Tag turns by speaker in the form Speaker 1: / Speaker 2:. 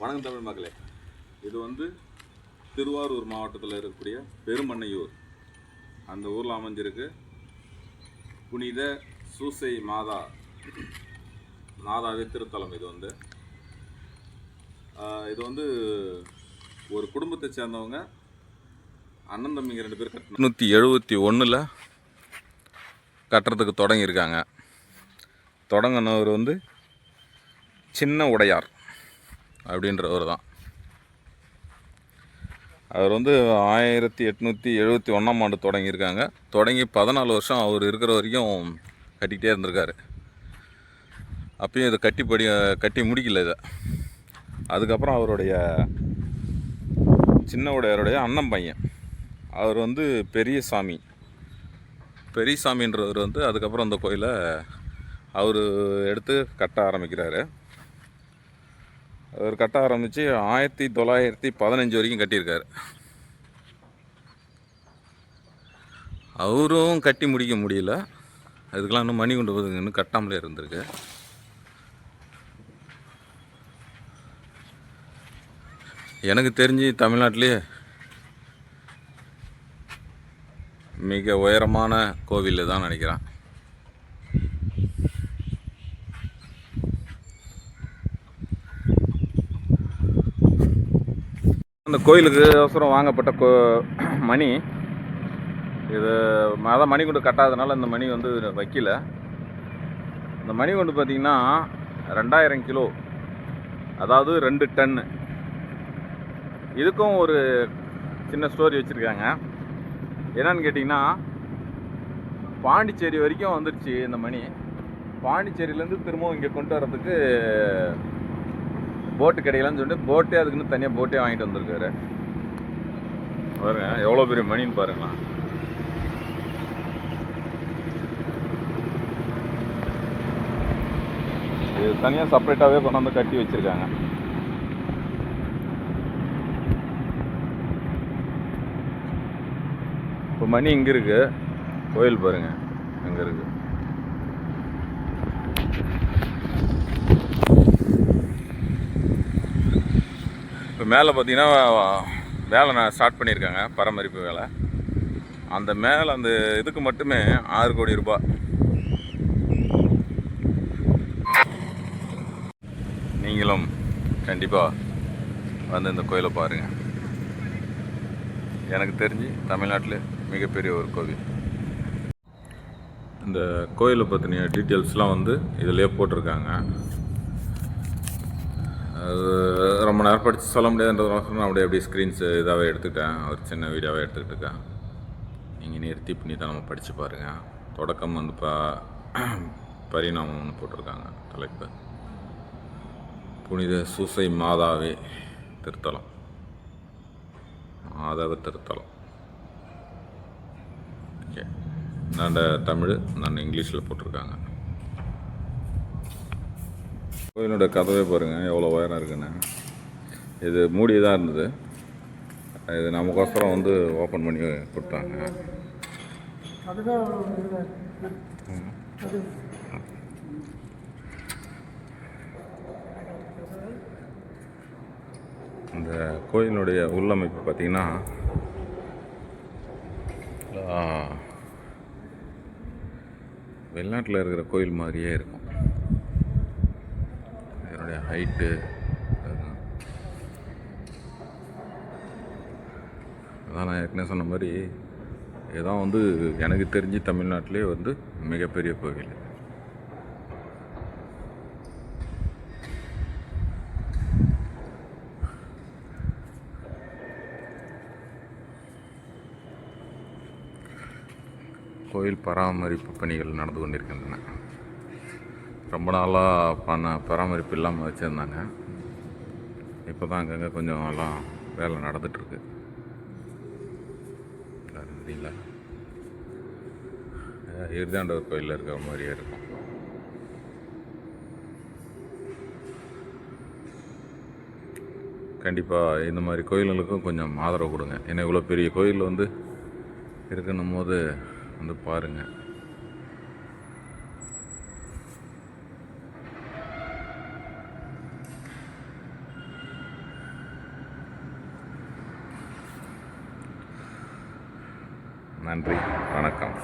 Speaker 1: வணக்கம் தமிழ் மக்களே. இது வந்து திருவாரூர் மாவட்டத்தில் இருக்கக்கூடிய பெருமண்ணையூர். அந்த ஊரில் அமைஞ்சிருக்கு புனித சூசை மாதாவே திருத்தலம். இது வந்து ஒரு குடும்பத்தை சேர்ந்தவங்க அண்ணன் தம்பிங்க 2 பேர் 871 கட்டுறதுக்கு தொடங்கியிருக்காங்க. தொடங்கினவர் வந்து சின்ன உடையார் அப்படின்றவர் தான். அவர் வந்து 1871 தொடங்கியிருக்காங்க. தொடங்கி 14 வருஷம் அவர் இருக்கிற வரைக்கும் கட்டிக்கிட்டே இருந்திருக்காரு. அப்பயும் இதை கட்டி முடிக்கல இதை. அதுக்கப்புறம் அவருடைய சின்ன உடையாருடைய அண்ணன் பையன் அவர் வந்து பெரியசாமின்றவர் வந்து அதுக்கப்புறம் அந்த கோயிலை அவர் எடுத்து கட்ட ஆரம்பிக்கிறாரு. அவர் கட்ட ஆரம்பித்து 1915 வரைக்கும் கட்டியிருக்காரு. அவரும் கட்டி முடிக்க முடியல. அதுக்கெலாம் இன்னும் மணி கொண்டு போகுதுங்க, இன்னும் கட்டாமலே இருந்திருக்கு. எனக்கு தெரிஞ்சு தமிழ்நாட்டிலே மிக உயரமான கோவில் தான் நினைக்கிறேன். அந்த கோயிலுக்கு அவசரம் வாங்கப்பட்ட மணி இது. அதான் மணி கொண்டு கட்டாததுனால இந்த மணி வந்து வைக்கல. இந்த மணி கொண்டு பார்த்திங்கன்னா 2000 கிலோ, அதாவது 2 டன்னு. இதுக்கும் ஒரு சின்ன ஸ்டோரி வச்சுருக்காங்க. என்னன்னு கேட்டிங்கன்னா, பாண்டிச்சேரி வரைக்கும் வந்துடுச்சு இந்த மணி. பாண்டிச்சேரியிலேருந்து திரும்பவும் இங்கே கொண்டு வர்றதுக்கு போட்டு கிடைக்கலன்னு சொல்லிட்டு போட்டே அதுக்குன்னு தனியாக போட்டே வாங்கிட்டு வந்திருக்காரு. பாருங்க எவ்வளோ பெரிய மணின்னு பாருங்களா. இது தனியாக செப்பரேட்டாகவே கொண்டாந்து கட்டி வச்சுருக்காங்க. இப்போ மணி இங்கே இருக்குது, கோயில் பாருங்கள் அங்கே இருக்குது. இப்போ மேலே பார்த்தீங்கன்னா வேலை நான் ஸ்டார்ட் பண்ணியிருக்காங்க, பராமரிப்பு வேலை. அந்த மேலே அந்த இதுக்கு மட்டுமே 6 கோடி ரூபாய். நீங்களும் கண்டிப்பாக வந்து இந்த கோயிலை பாருங்கள். எனக்கு தெரிஞ்சு தமிழ்நாட்டில் மிகப்பெரிய ஒரு கோவில். இந்த கோயிலை பற்றின டீட்டெயில்ஸ்லாம் வந்து இதிலே போட்டிருக்காங்க. அது ரொம்ப நேரம் படித்து சொல்ல முடியாதுன்றதுனால நான் அப்படியே ஸ்க்ரீன்ஸ் இதாகவே எடுத்துக்கிட்டேன், ஒரு சின்ன வீடியோவே எடுத்துக்கிட்டு இருக்கேன். நீங்கள் நிறுத்தி பண்ணி தான் நம்ம படித்து பாருங்கள். தொடக்கம் வந்து பரிணாமம்னு போட்டிருக்காங்க தலைப்பு. புனித சூசை மாதாவே திருத்தலம், மாதவ திருத்தலம். ஓகே, நான் தமிழ், நான் இங்கிலீஷில் போட்டிருக்காங்க. கோயிலோட கதவே பாருங்கள் எவ்வளோ உயரம் இருக்குன்னு. இது மூடியதாக இருந்தது, இது நமக்கோசரம் வந்து ஓப்பன் பண்ணி கொடுத்தாங்க. இந்த கோயிலுடைய உள்ளமைப்பு பார்த்திங்கன்னா வெளிநாட்டில் இருக்கிற கோயில் மாதிரியே இருக்கும். இதனுடைய ஹைட்டு அதான் நான் ஏற்கனவே சொன்ன மாதிரி இதான் வந்து எனக்கு தெரிஞ்சு தமிழ்நாட்டிலே வந்து மிகப்பெரிய கோவில். கோயில் பராமரிப்பு பணிகள் நடந்து கொண்டிருக்கின்றன. ரொம்ப நாளாக பராமரிப்பு இல்லாமல் வச்சுருந்தாங்க. இப்போ தான் அங்கங்கே கொஞ்சம் எல்லாம் வேலை நடந்துகிட்ருக்கு. இல்லை இறுதியாண்டவர் கோயிலில் இருக்கிற மாதிரியே இருக்கும். கண்டிப்பாக இந்த மாதிரி கோயில்களுக்கும் கொஞ்சம் ஆதரவு கொடுங்க. ஏன்னா இவ்வளோ பெரிய கோயில் வந்து இருக்குன்னும் போது வந்து பாருங்கள். நன்றி, வணக்கம்.